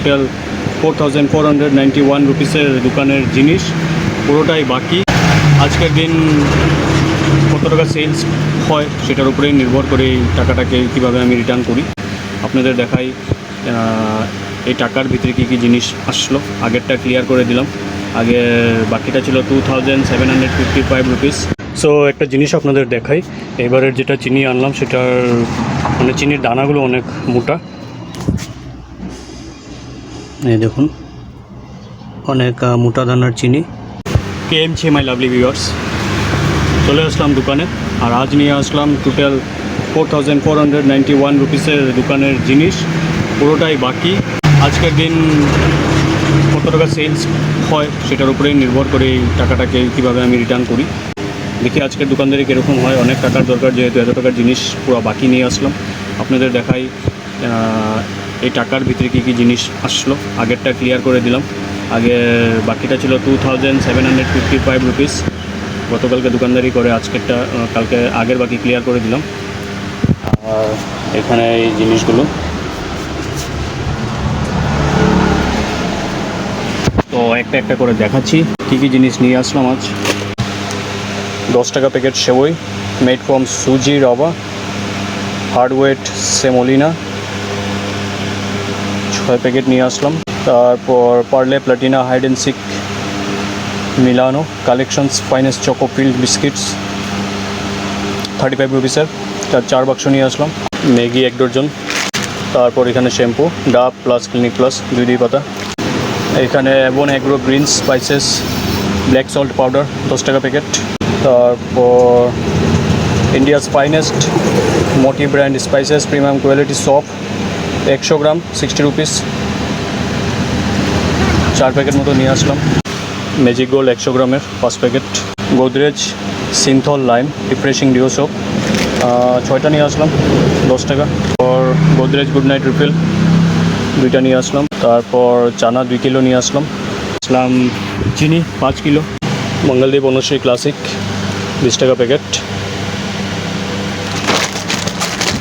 Total 4491 রুপিসের দোকানের জিনিস পুরোটাই বাকি। আজকের দিন কত টাকা সেলস হয় সেটার উপরেই নির্ভর করে এই টাকাটাকে কীভাবে আমি রিটার্ন করি। আপনাদের দেখাই এই টাকার ভিতরে কী কী জিনিস আসলো। আগেরটা ক্লিয়ার করে দিলাম, আগে বাকিটা ছিল 2755 রুপিস। সো একটা জিনিস আপনাদের দেখাই, এবারের যেটা চিনি আনলাম সেটার মানে চিনির দানাগুলো অনেক মোটা, এই দেখুন অনেক মোটা দানার চিনি। কেএমছি মাই লাভলি ভিউয়ার্স, চলে আসলাম দোকানে আর আজ নিয়ে আসলাম টোটাল 4491 রুপিসের দোকানের জিনিস পুরোটাই বাকি। আজকের দিন কত টাকা সেলস হয় সেটার উপরেই নির্ভর করে এই টাকাটাকে কীভাবে আমি রিটার্ন করি। দেখি আজকের দোকানদারি কীরকম হয়। অনেক টাকার দরকার, যেহেতু এত টাকার জিনিস পুরো বাকি নিয়ে আসলাম। আপনাদের দেখাই এই টাকার ভিতরে কী কী জিনিস আসলো। আগেরটা ক্লিয়ার করে দিলাম, আগে বাকিটা ছিল 2755 রুপিস। গতকালকে দোকানদারি করে আজকেরটা কালকে আগের বাকি ক্লিয়ার করে দিলাম। আর এখানে এই জিনিসগুলো তো একটা একটা করে দেখাচ্ছি কী কী জিনিস নিয়ে আসলাম আজ। 10 টাকা প্যাকেট সেবই মেড ফ্রম সুজি রাবা হার্ডওয়েট সেমোলিনা 6 প্যাকেট নিয়ে আসলাম। তারপর Parle platina hide and seek Milano collections finest choco filled biscuits 35 রুপিসের, তার 4 বাক্স নিয়ে আসলাম। Maggi 1 dozen. তারপর এখানে শ্যাম্পু ডাব প্লাস ক্লিনিক প্লাস 2 পাতা। এখানে Avon agro green spices black salt powder 10 টাকা প্যাকেট। তারপর India's finest Moti brand spices premium quality সফ 100 গ্রাম 60 রুপিস, 4 প্যাকেট মতো নিয়ে আসলাম। ম্যাজিক গোল্ড 100 গ্রামের 5 packet. Godrej Cinthol lime refreshing deo soap 6টা নিয়ে আসলাম 10 টাকা। আর গোদরেজ গুড নাইট রিফিল 2টা নিয়ে আসলাম। তারপর চানা 2 কিলো নিয়ে আসলাম। চিনি 5 কিলো। মঙ্গলদেব বনশ্রী ক্লাসিক 20 টাকা প্যাকেট,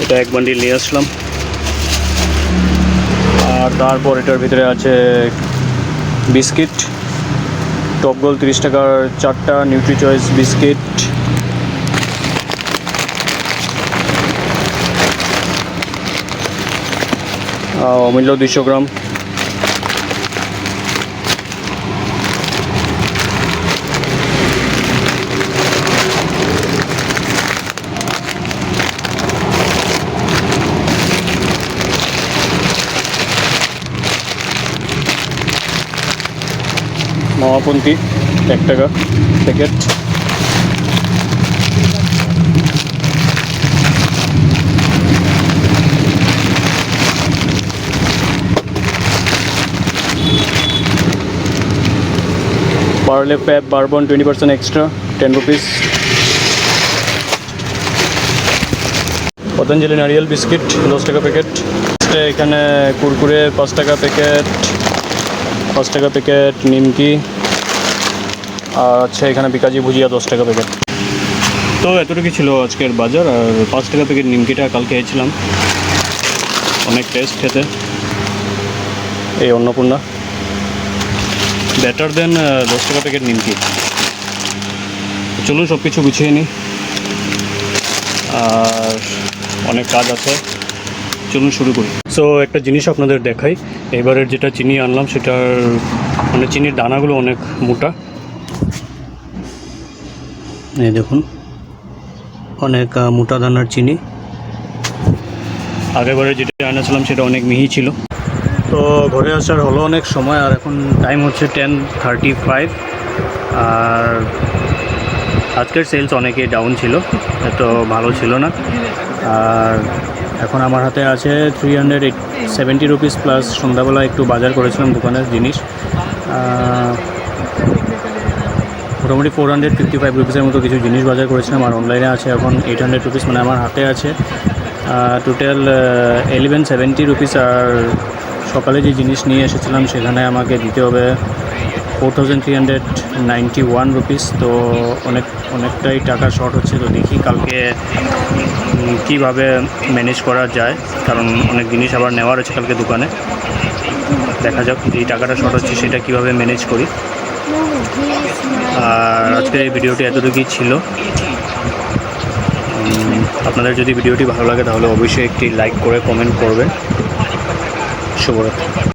এটা 1 বান্ডিল নিয়ে আসলাম। আর তারপর এটার ভিতরে আছে বিস্কিট টপ গোল 30 টাকার 4টা, নিউট্রি চয়েস বিস্কিট, অমূল্য 200 গ্রাম। মাওয়াপন্থী 1 টাকা প্যাকেট। পার্লে প্যাপ বারবন 20% এক্সট্রা 10 রুপিস। পতঞ্জলি নারিয়েল বিস্কিট 10 টাকা প্যাকেট। এখানে কুরকুরে 5 টাকা প্যাকেট, 5 টাকা প্যাকেট নিমকি। আর আচ্ছা এখানে বিকাজি ভুজিয়া 10 টাকা প্যাকেট। তো এতটুকু ছিল আজকের বাজার। আর 5 টাকা প্যাকেট নিমকিটা কালকে খেয়েছিলাম, অনেক টেস্ট খেতে। এই অন্নপূর্ণা বেটার দেন 10 টাকা প্যাকেট নিমকি। চলুন সব কিছু গুছিয়ে নিই, আর অনেক কাজ আছে, চলুন শুরু করি। সো একটা জিনিস আপনাদের দেখাই, এবারের যেটা চিনি আনলাম সেটার মানে চিনির দানাগুলো অনেক মোটা, এই দেখুন অনেক মোটা দানার চিনি। আগেবারে যেটা আনেছিলাম সেটা অনেক মিহি ছিল। তো ঘরে আসার হলো অনেক সময়, আর এখন টাইম হচ্ছে 10:35। আর আজকের সেলস অনেকই ডাউন ছিল, এত ভালো ছিল না। আর এখন আমার হাতে আছে 370 রুপিস প্লাস সন্ধ্যাবেলা একটু বাজার করেছিলাম দোকানের জিনিস, মোটামুটি 455 রুপিসের মতো কিছু জিনিস বাজার করেছিলাম। আর অনলাইনে আছে এখন 800 রুপিস, মানে আমার হাতে আছে টোটাল 1170 রুপিস। আর সকালে যে জিনিস নিয়ে এসেছিলাম সেখানে আমাকে দিতে হবে 4391 রুপিস। তো অনেকটাই টাকা শর্ট হচ্ছে। তো দেখি কালকে কীভাবে ম্যানেজ করা যায়, কারণ অনেক জিনিস আবার নেওয়ার আছে কালকে দোকানে। দেখা যাক এই টাকাটা শর্ট হচ্ছে সেটা কীভাবে ম্যানেজ করি। আর আজকের এই ভিডিওটি এতটুকুই ছিল। আপনাদের যদি ভিডিওটি ভালো লাগে তাহলে অবশ্যই একটি লাইক করে কমেন্ট করবেন। শুভরাত্রি।